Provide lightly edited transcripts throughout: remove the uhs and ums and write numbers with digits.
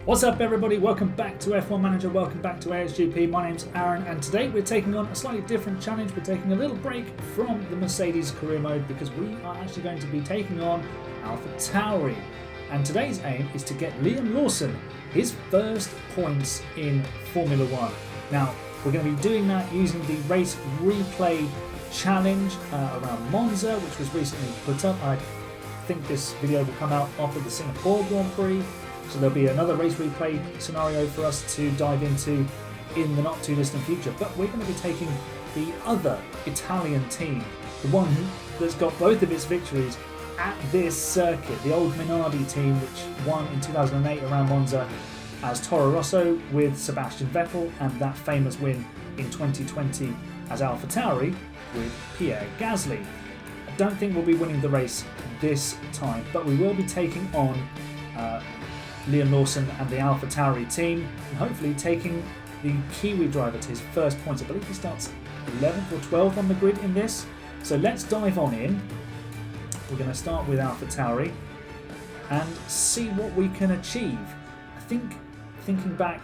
What's up everybody, welcome back to F1 Manager, welcome back to ASGP. My name's Aaron and today we're taking on a slightly different challenge. We're taking a little break from the Mercedes career mode because we are actually going to be taking on AlphaTauri. And today's aim is to get Liam Lawson his first points in Formula One. Now, we're going to be doing that using the race replay challenge around Monza, which was recently put up. I think this video will come out after the Singapore Grand Prix. So there'll be another race replay scenario for us to dive into in the not too distant future. But we're going to be taking the other Italian team, the one that's got both of its victories at this circuit, the old Minardi team, which won in 2008 around Monza as Toro Rosso with Sebastian Vettel, and that famous win in 2020 as AlphaTauri with Pierre Gasly. I don't think we'll be winning the race this time, but we will be taking on Liam Lawson and the AlphaTauri team, and hopefully taking the Kiwi driver to his first points. I believe he starts 11th or 12th on the grid in this. So let's dive on in. We're going to start with AlphaTauri and see what we can achieve. I think, thinking back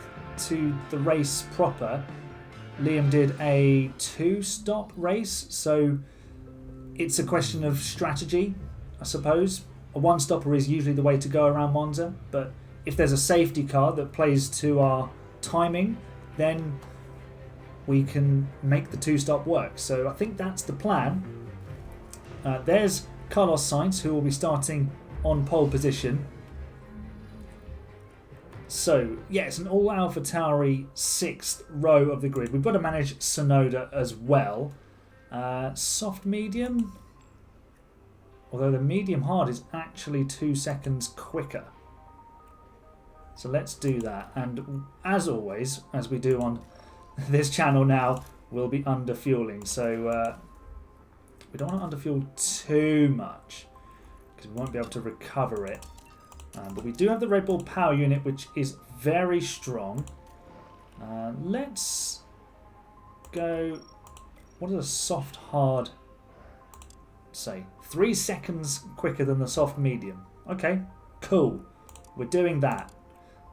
to the race proper, Liam did a 2-stop race, so it's a question of strategy, I suppose. A 1-stopper is usually the way to go around Monza, but if there's a safety car that plays to our timing, then we can make the 2-stop work. So I think that's the plan. There's Carlos Sainz, who will be starting on pole position. So yeah, it's an all AlphaTauri 6th row of the grid. We've got to manage Tsunoda as well. Soft medium, although the medium hard is actually 2 seconds quicker. So let's do that, and as always, as we do on this channel now, we'll be under fueling. So we don't want to underfuel too much because we won't be able to recover it. But we do have the Red Bull power unit, which is very strong. Let's go. What does a soft hard say? 3 seconds quicker than the soft medium. Okay, cool. We're doing that.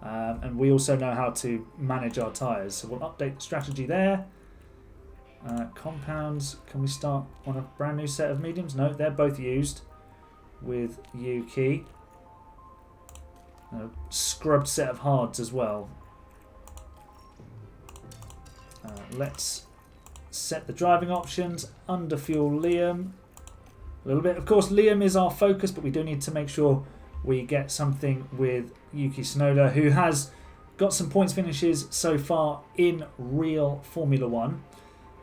And we also know how to manage our tyres, so we'll update the strategy there. Compounds, can we start on a brand new set of mediums? No, they're both used with Yuki. A scrubbed set of hards as well. Let's set the driving options. Underfuel Liam a little bit. Of course, Liam is our focus, but we do need to make sure we get something with Yuki Tsunoda, who has got some points finishes so far in real Formula One.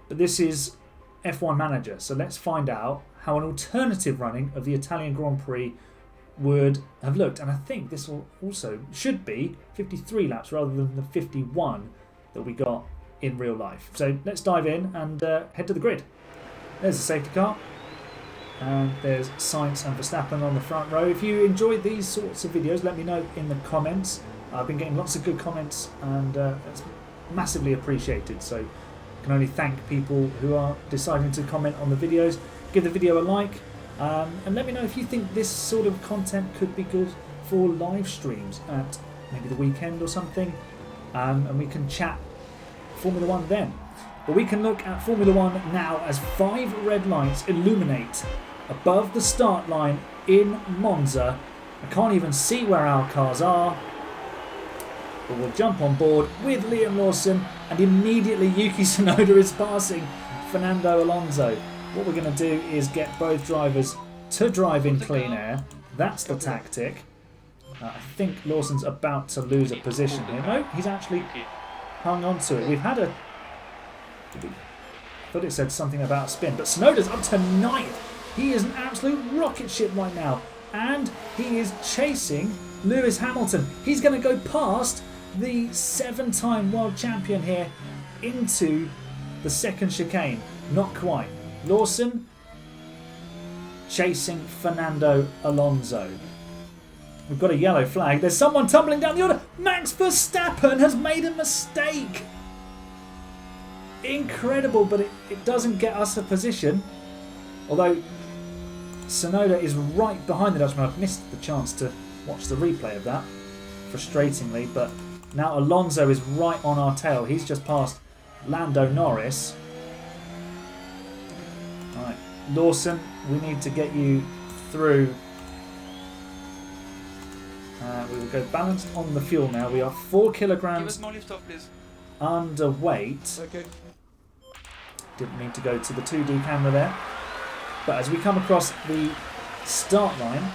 But this is F1 Manager, so let's find out how an alternative running of the Italian Grand Prix would have looked. And I think this will also should be 53 laps rather than the 51 that we got in real life. So let's dive in and head to the grid. There's the safety car. And there's Sainz and Verstappen on the front row. If you enjoyed these sorts of videos, let me know in the comments. I've been getting lots of good comments, and that's massively appreciated. So I can only thank people who are deciding to comment on the videos. Give the video a like, and let me know if you think this sort of content could be good for live streams at maybe the weekend or something, and we can chat Formula One then. But we can look at Formula One now as 5 red lights illuminate above the start line in Monza. I can't even see where our cars are. But we'll jump on board with Liam Lawson, and immediately Yuki Tsunoda is passing Fernando Alonso. What we're going to do is get both drivers to drive in clean air. That's the tactic. I think Lawson's about to lose a position here. No, he's actually hung on to it. We've had a... I thought it said something about spin, but Tsunoda's up to 9th. He is an absolute rocket ship right now, and he is chasing Lewis Hamilton. He's going to go past the 7-time world champion here into the second chicane. Not quite. Lawson chasing Fernando Alonso. We've got a yellow flag. There's someone tumbling down the order. Max Verstappen has made a mistake. Incredible, but it doesn't get us a position. Although Tsunoda is right behind the Dutchman. I've missed the chance to watch the replay of that. frustratingly, but now Alonso is right on our tail. He's just passed Lando Norris. Right, Lawson, we need to get you through. We will go balanced on the fuel now. We are 4 kilograms underweight. Okay. Didn't mean to go to the 2D camera there. But as we come across the start line,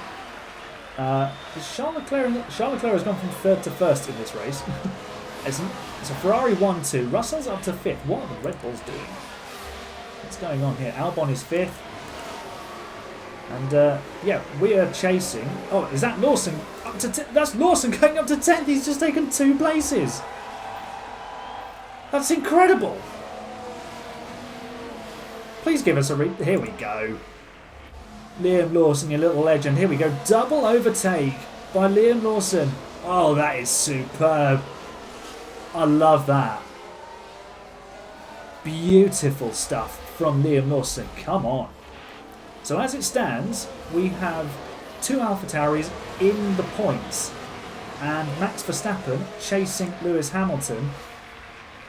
Charles Leclerc has gone from 3rd to 1st in this race. It's a Ferrari 1-2. Russell's up to 5th. What are the Red Bulls doing? What's going on here? Albon is 5th. And yeah, we are chasing. Oh, is that Lawson? Up to that's Lawson going up to 10th. He's just taken 2 places. That's incredible. Please give us a read. Here we go. Liam Lawson, your little legend. Here we go. Double overtake by Liam Lawson. Oh, that is superb. I love that. Beautiful stuff from Liam Lawson. Come on. So as it stands, we have 2 AlphaTauris in the points and Max Verstappen chasing Lewis Hamilton,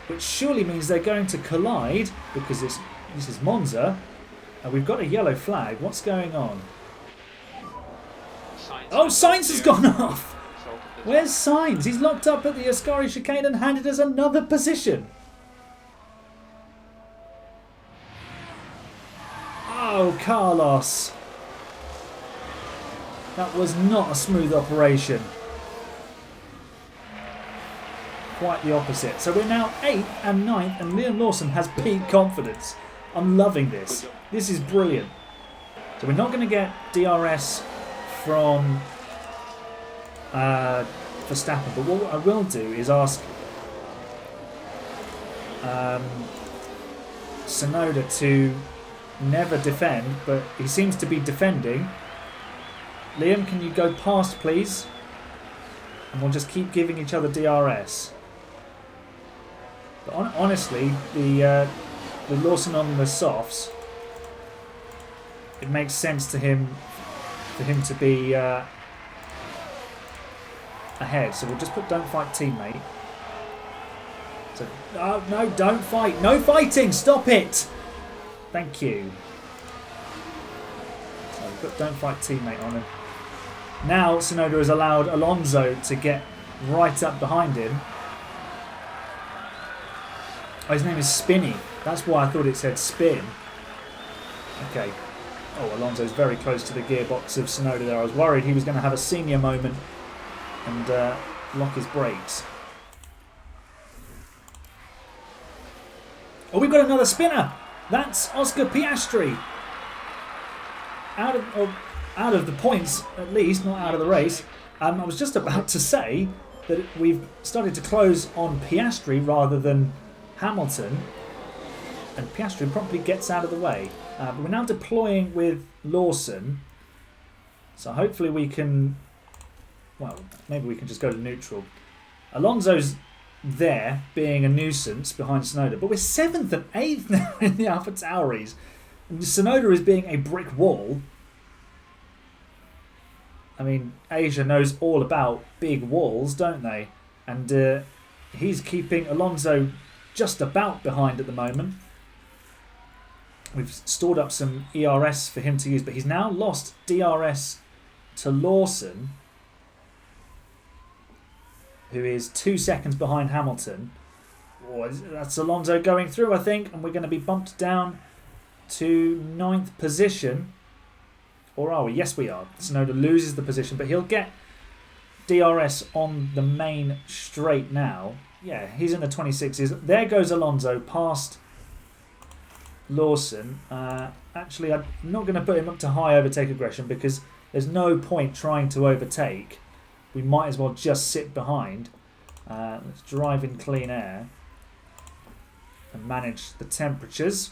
which surely means they're going to collide because this is Monza and we've got a yellow flag. What's going on? Oh, Sainz has gone off! Where's Sainz? He's locked up at the Ascari chicane and handed us another position. Oh, Carlos. That was not a smooth operation. Quite the opposite. So we're now 8th and 9th and Liam Lawson has peak confidence. I'm loving this. This is brilliant. So we're not going to get DRS from Verstappen, but what I will do is ask Tsunoda to never defend, but he seems to be defending. Liam, can you go past, please? And we'll just keep giving each other DRS. But honestly, the Lawson on the softs, it makes sense to him for him to be ahead. So we'll just put "don't fight, teammate." So no, don't fight, no fighting, stop it. Thank you. So we've got "don't fight, teammate" on him. Now Tsunoda has allowed Alonso to get right up behind him. Oh, his name is Spinny. That's why I thought it said spin. Okay. Oh, Alonso's very close to the gearbox of Tsunoda there. I was worried he was going to have a senior moment and lock his brakes. Oh, we've got another spinner. That's Oscar Piastri. Out of the points, at least, not out of the race. I was just about to say that we've started to close on Piastri rather than Hamilton, and Piastri promptly gets out of the way. But we're now deploying with Lawson, so hopefully we can, well, maybe we can just go to neutral. Alonso's there being a nuisance behind Tsunoda, but we're 7th and 8th now in the AlphaTauris. Tsunoda is being a brick wall. I mean, Asia knows all about big walls, don't they? And he's keeping Alonso just about behind at the moment. We've stored up some ERS for him to use, but he's now lost DRS to Lawson, who is 2 seconds behind Hamilton. Oh, that's Alonso going through, I think, and we're going to be bumped down to 9th position. Or are we? Yes, we are. Tsunoda loses the position, but he'll get DRS on the main straight now. Yeah, he's in the 26s. There goes Alonso past Lawson. Actually, I'm not going to put him up to high overtake aggression because there's no point trying to overtake. We might as well just sit behind. Let's drive in clean air and manage the temperatures.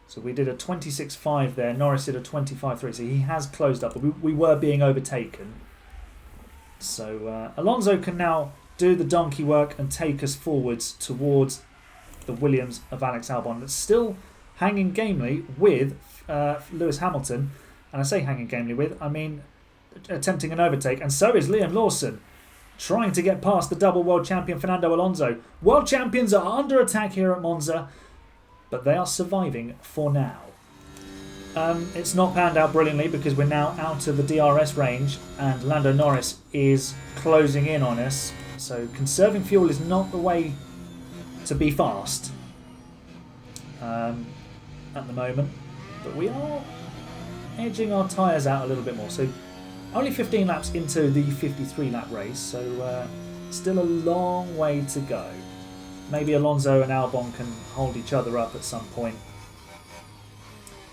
So we did a 26.5 there. Norris did a 25.3. So he has closed up. But we were being overtaken. So Alonso can now do the donkey work and take us forwards towards the Williams of Alex Albon. That's still hanging gamely with Lewis Hamilton. And I say hanging gamely with, I mean attempting an overtake, and so is Liam Lawson, trying to get past the double world champion Fernando Alonso. World champions are under attack here at Monza, but they are surviving for now. It's not panned out brilliantly because we're now out of the DRS range and Lando Norris is closing in on us. So conserving fuel is not the way to be fast at the moment. But we are edging our tyres out a little bit more. So only 15 laps into the 53 lap race. So still a long way to go. Maybe Alonso and Albon can hold each other up at some point.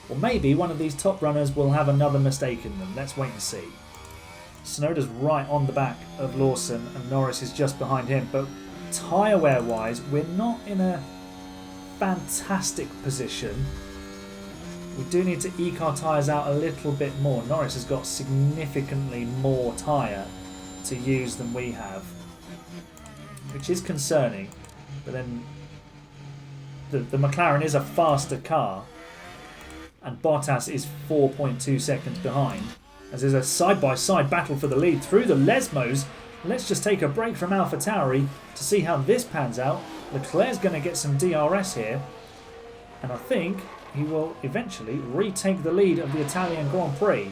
Or maybe one of these top runners will have another mistake in them. Let's wait and see. Tsunoda's right on the back of Lawson and Norris is just behind him. But tyre wear wise, we're not in a fantastic position. We do need to eke our tyres out a little bit more. Norris has got significantly more tyre to use than we have, which is concerning. But then the McLaren is a faster car. And Bottas is 4.2 seconds behind. As there's a side-by-side battle for the lead through the Lesmos. Let's just take a break from AlphaTauri to see how this pans out. Leclerc's going to get some DRS here. And I think he will eventually retake the lead of the Italian Grand Prix.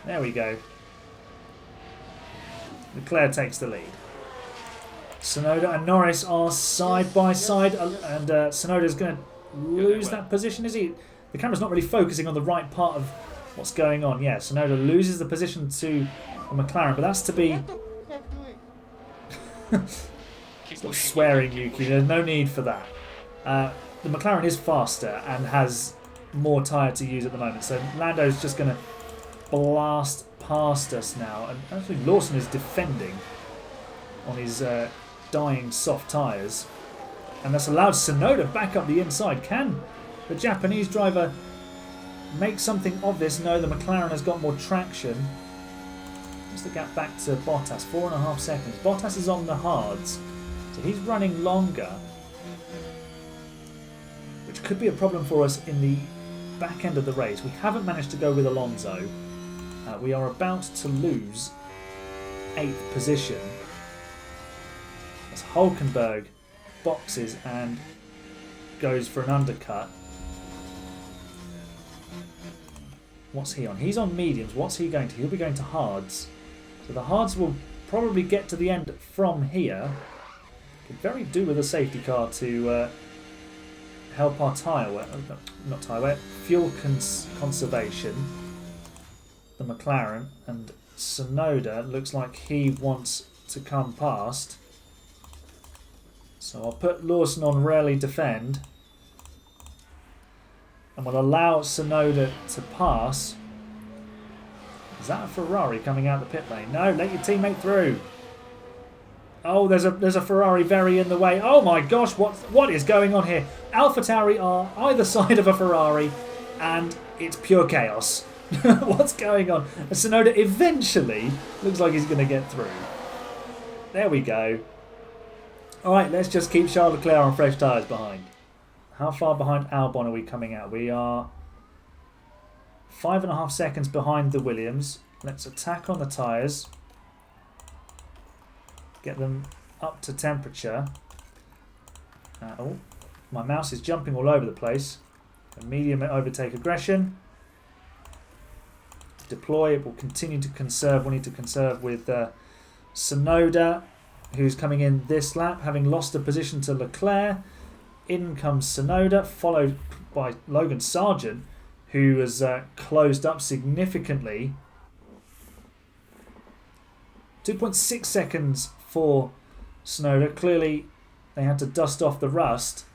There we go. Leclerc takes the lead. Tsunoda and Norris are side by side, and Tsunoda's going to lose that position, is he? The camera's not really focusing on the right part of what's going on. Yeah, Tsunoda loses the position to the McLaren, but that's to be... Stop swearing, Yuki. There's no need for that. The McLaren is faster and has more tyre to use at the moment, so Lando's just going to blast past us now. And actually Lawson is defending on his... dying soft tyres, and that's allowed Tsunoda back up the inside. Can the Japanese driver make something of this? No, the McLaren has got more traction. Just the gap back to Bottas, 4.5 seconds. Bottas is on the hards, so he's running longer, which could be a problem for us in the back end of the race. We haven't managed to go with Alonso. We are about to lose 8th position. As Hulkenberg boxes and goes for an undercut. What's he on? He's on mediums. What's he going to? He'll be going to hards. So the hards will probably get to the end from here. Could very do with a safety car to help our tyre wear. Not tyre wear. Fuel conservation. The McLaren and Tsunoda looks like he wants to come past. So I'll put Lawson on rarely defend. And we'll allow Tsunoda to pass. Is that a Ferrari coming out the pit lane? No, let your teammate through. Oh, there's a Ferrari very in the way. Oh my gosh, what is going on here? AlphaTauri are either side of a Ferrari and it's pure chaos. What's going on? And Tsunoda eventually looks like he's going to get through. There we go. Alright, let's just keep Charles Leclerc on fresh tyres behind. How far behind Albon are we coming out? We are 5.5 seconds behind the Williams. Let's attack on the tyres. Get them up to temperature. Oh, my mouse is jumping all over the place. A medium overtake aggression. Deploy, it will continue to conserve. We need to conserve with Tsunoda, who's coming in this lap, having lost a position to Leclerc. In comes Tsunoda, followed by Logan Sargent, who has closed up significantly. 2.6 seconds for Tsunoda. Clearly, they had to dust off the rust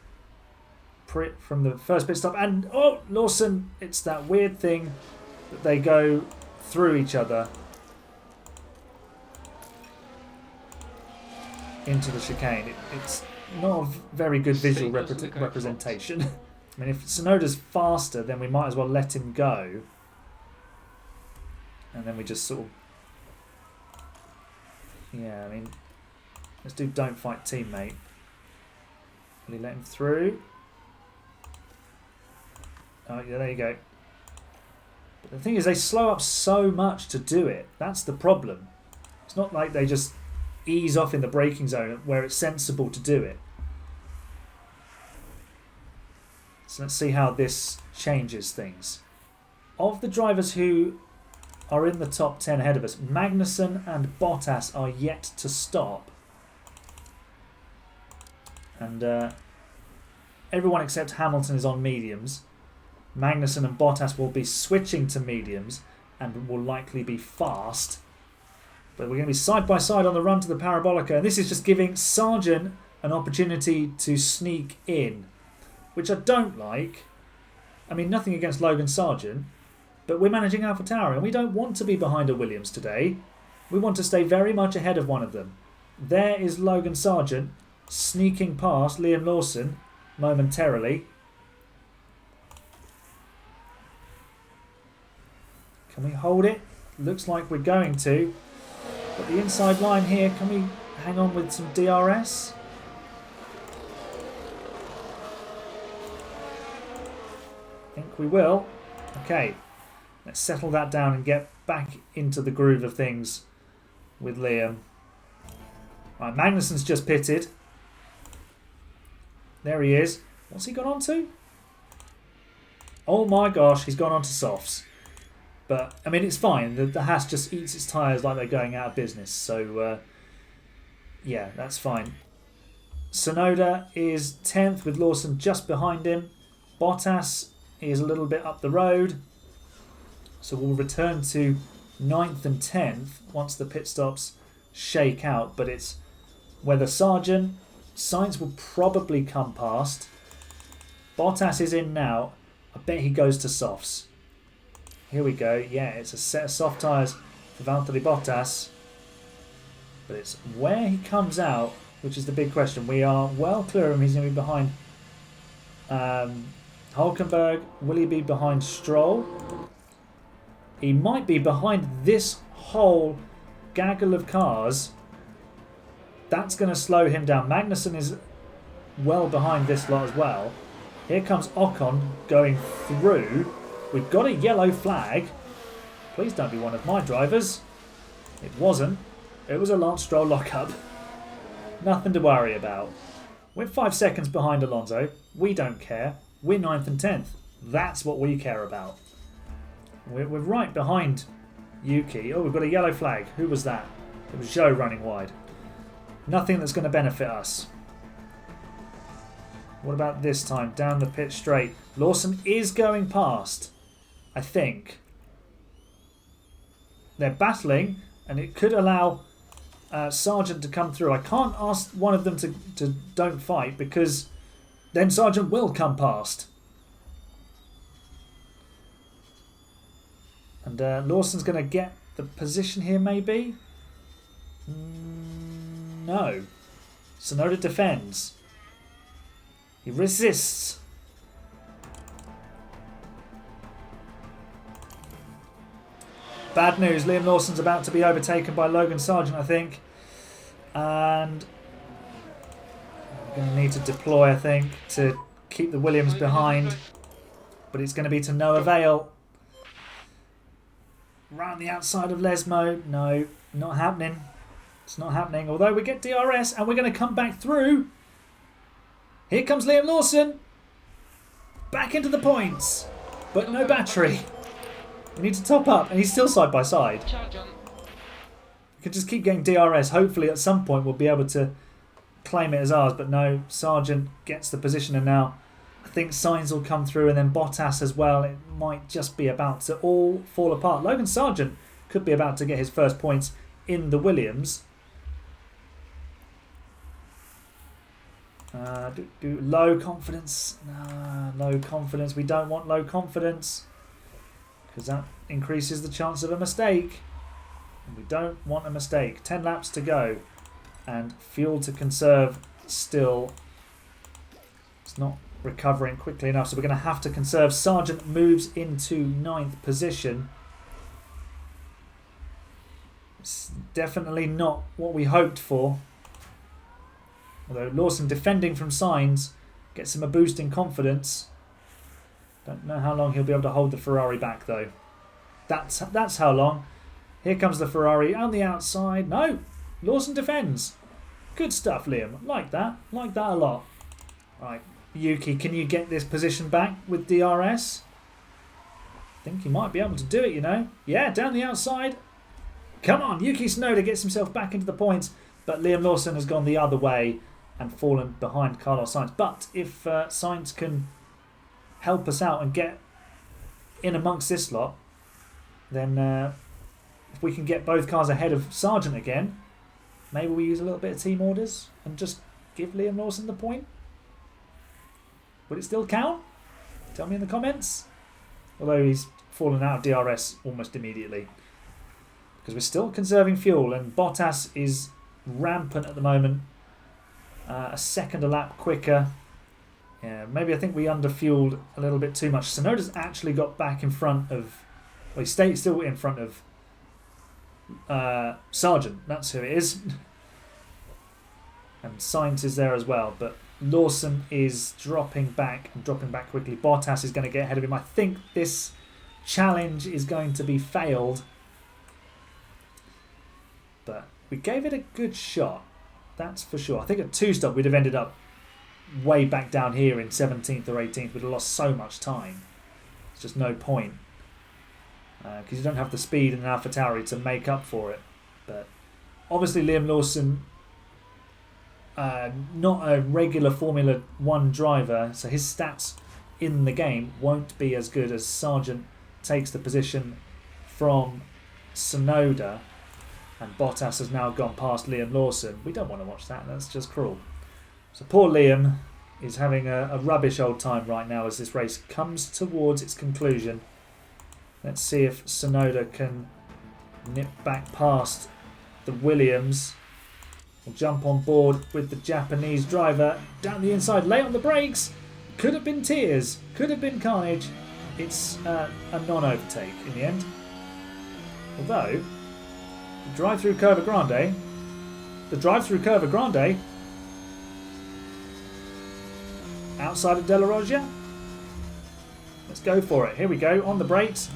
from the first pit stop. And, oh, Lawson, it's that weird thing that they go through each other into the chicane. It's not a very good visual representation. I mean, if Tsunoda's faster, then we might as well let him go. And then we just sort of... Yeah, I mean, let's do don't fight teammate. Will he let him through? Oh, yeah, there you go. But the thing is, they slow up so much to do it. That's the problem. It's not like they just ease off in the braking zone where it's sensible to do it. So let's see how this changes things. Of the drivers who are in the top 10 ahead of us, Magnussen and Bottas are yet to stop. And everyone except Hamilton is on mediums. Magnussen and Bottas will be switching to mediums and will likely be fast. But we're going to be side by side on the run to the Parabolica. And this is just giving Sargent an opportunity to sneak in, which I don't like. I mean, nothing against Logan Sargent, but we're managing AlphaTauri and we don't want to be behind a Williams today. We want to stay very much ahead of one of them. There is Logan Sargent sneaking past Liam Lawson momentarily. Can we hold it? Looks like we're going to. But the inside line here, can we hang on with some DRS? I think we will. Okay, let's settle that down and get back into the groove of things with Liam. Right, Magnussen's just pitted. There he is. What's he gone on to? Oh my gosh, he's gone on to softs. But, I mean, it's fine. The Haas just eats its tyres like they're going out of business. So, yeah, that's fine. Tsunoda is 10th with Lawson just behind him. Bottas is a little bit up the road. So we'll return to 9th and 10th once the pit stops shake out. But it's whether Sargent, Sainz will probably come past. Bottas is in now. I bet he goes to softs. Here we go. Yeah, it's a set of soft tyres for Valtteri Bottas. But it's where he comes out, which is the big question. We are well clear of him. He's going to be behind Hülkenberg. Will he be behind Stroll? He might be behind this whole gaggle of cars. That's going to slow him down. Magnussen is well behind this lot as well. Here comes Ocon going through. We've got a yellow flag. Please don't be one of my drivers. It wasn't. It was a Lance Stroll lockup. Nothing to worry about. We're 5 seconds behind Alonso. We don't care. We're 9th and 10th. That's what we care about. We're right behind Yuki. Oh, we've got a yellow flag. Who was that? It was Zhou running wide. Nothing that's going to benefit us. What about this time? Down the pit straight. Lawson is going past, I think. They're battling, and it could allow Sargent to come through. I can't ask one of them to don't fight, because then Sargent will come past. And Lawson's going to get the position here, maybe? No. Tsunoda defends. He resists. Bad news. Liam Lawson's about to be overtaken by Logan Sargent, I think. And we're going to need to deploy, I think, to keep the Williams behind. But it's going to be to no avail. Round the outside of Lesmo. No, not happening. It's not happening. Although we get DRS and we're going to come back through. Here comes Liam Lawson. Back into the points. But no battery. We need to top up. And he's still side by side. We could just keep getting DRS. Hopefully at some point we'll be able to claim it as ours. But no, Sargent gets the position. And now I think Sainz will come through. And then Bottas as well. It might just be about to all fall apart. Logan Sargent could be about to get his first points in the Williams. Low confidence. Low confidence. We don't want low confidence because that increases the chance of a mistake. And we don't want a mistake. 10 laps to go and fuel to conserve still. It's not recovering quickly enough, so we're going to have to conserve. Sargent moves into 9th position. It's definitely not what we hoped for. Although Lawson defending from Sainz gets him a boost in confidence. Don't know how long he'll be able to hold the Ferrari back though. That's how long. Here comes the Ferrari on the outside. No, Lawson defends. Good stuff, Liam. Like that a lot. Right, Yuki, can you get this position back with DRS? I think you might be able to do it, you know. Yeah, down the outside. Come on, Yuki Tsunoda gets himself back into the points, but Liam Lawson has gone the other way and fallen behind Carlos Sainz. But if Sainz can help us out and get in amongst this lot, then if we can get both cars ahead of Sargent again, maybe we use a little bit of team orders and just give Liam Lawson the point. Would it still count? Tell me in the comments. Although he's fallen out of DRS almost immediately. Because we're still conserving fuel, and Bottas is rampant at the moment. A second a lap quicker. Yeah, maybe I think we underfueled a little bit too much. Tsunoda's actually got back in front of... Well, he stayed still in front of Sargent. That's who it is. And Sainz is there as well. But Lawson is dropping back quickly. Bottas is going to get ahead of him. I think this challenge is going to be failed. But we gave it a good shot. That's for sure. I think at 2-stop we'd have ended up way back down here in 17th or 18th. We'd have lost so much time. It's just no point. Because you don't have the speed in an AlphaTauri to make up for it. But obviously Liam Lawson, not a regular Formula One driver, so his stats in the game won't be as good as Sargent takes the position from Tsunoda. And Bottas has now gone past Liam Lawson. We don't want to watch that. That's just cruel. So poor Liam is having a rubbish old time right now as this race comes towards its conclusion. Let's see if Tsunoda can nip back past the Williams. We'll jump on board with the Japanese driver down the inside, late on the brakes. Could have been tears. Could have been carnage. It's a non-overtake in the end. Although... The drive-through Curva Grande outside of De La Roggia. Let's go for it. Here we go, on the brakes.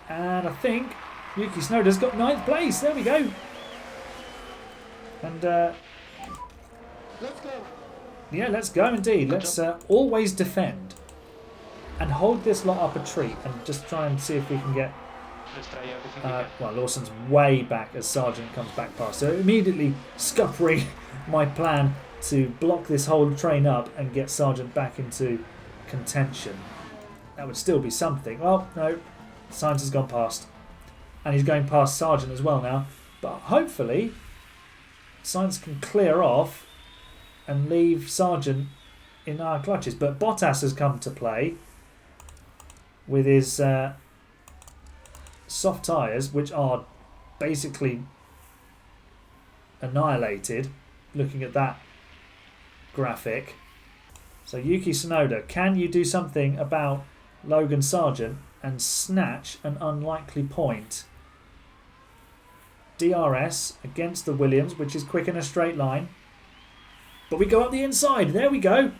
And I think Yuki Tsunoda's got 9th place. There we go. And let's go. Yeah, let's go indeed. Let's always defend and hold this lot up a treat and just try and see if we can get... well, Lawson's way back as Sargent comes back past. So immediately scuppering my plan to block this whole train up and get Sargent back into contention. That would still be something. Well, no. Sainz has gone past. And he's going past Sargent as well now. But hopefully Sainz can clear off and leave Sargent in our clutches. But Bottas has come to play with his... soft tyres, which are basically annihilated, looking at that graphic. So Yuki Tsunoda, can you do something about Logan Sargent and snatch an unlikely point? DRS against the Williams, which is quick in a straight line. But we go up the inside. There we go.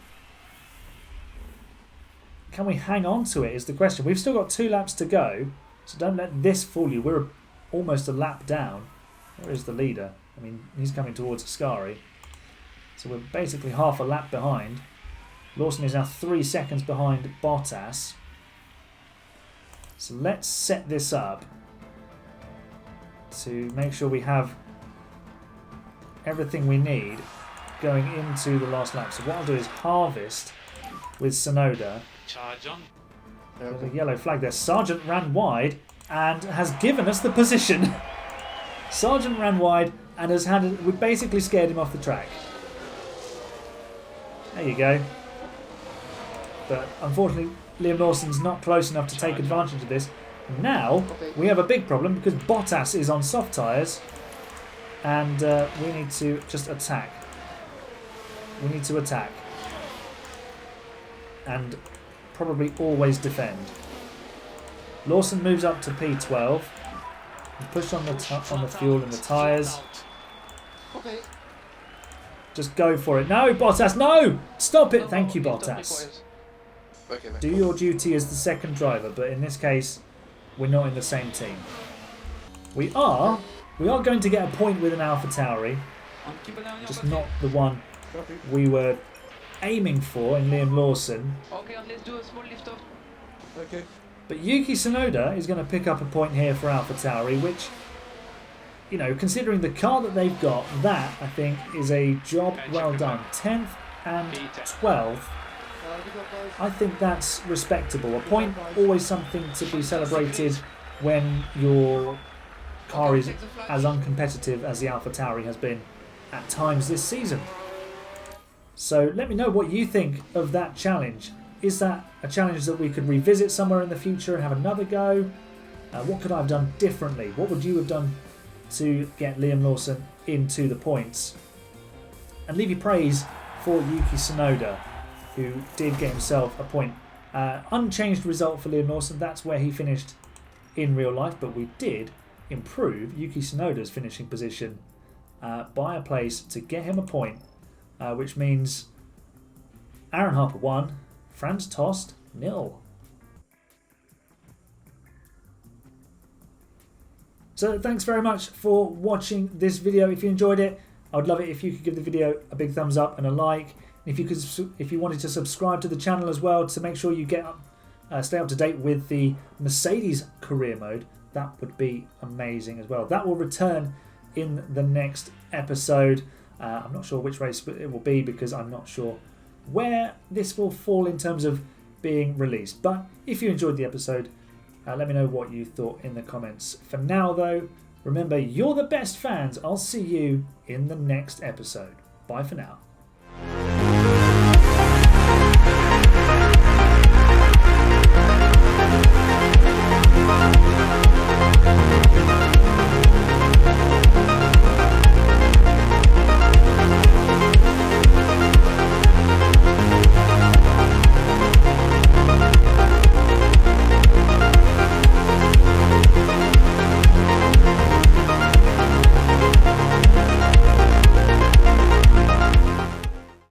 Can we hang on to it is the question. We've still got 2 laps to go. So don't let this fool you. We're almost a lap down. Where is the leader? I mean, he's coming towards Ascari. So we're basically half a lap behind. Lawson is now 3 seconds behind Bottas. So let's set this up to make sure we have everything we need going into the last lap. So what I'll do is harvest with Tsunoda. Charge on. There's a yellow flag there. Sargent ran wide and has given us the position. Sargent ran wide and has we basically scared him off the track. There you go. But unfortunately, Liam Lawson's not close enough to take advantage of this. Now we have a big problem because Bottas is on soft tyres, and we need to just attack. We need to attack. And probably always defend. Lawson moves up to P12. We push on the fuel and the tyres. Okay. Just go for it. No, Bottas, no! Stop it. Thank you, Bottas. Okay, do your duty as the second driver, but in this case, we're not in the same team. We are going to get a point with an AlphaTauri, just not the one Copy. we were aiming for in Liam Lawson. Okay, and let's do a small lift off. Okay. But Yuki Tsunoda is going to pick up a point here for AlphaTauri, which, you know, considering the car that they've got, that, I think, is a job well done. 10th and 12th. I think that's respectable. A point, always something to be celebrated when your car is as uncompetitive as the AlphaTauri has been at times this season. So let me know what you think of that challenge. Is that a challenge that we could revisit somewhere in the future and have another go? What could I have done differently? What would you have done to get Liam Lawson into the points? And leave your praise for Yuki Tsunoda, who did get himself a point. Unchanged result for Liam Lawson. That's where he finished in real life, but we did improve Yuki Tsunoda's finishing position by a place to get him a point, which means Aaron Harper 1, Franz Tost 0. So thanks very much for watching this video. If you enjoyed it, I would love it if you could give the video a big thumbs up and a like. If you wanted to subscribe to the channel as well to make sure you get stay up to date with the Mercedes career mode, that would be amazing as well. That will return in the next episode. I'm not sure which race it will be because I'm not sure where this will fall in terms of being released. But if you enjoyed the episode, let me know what you thought in the comments. For now though, remember, you're the best fans. I'll see you in the next episode. Bye for now.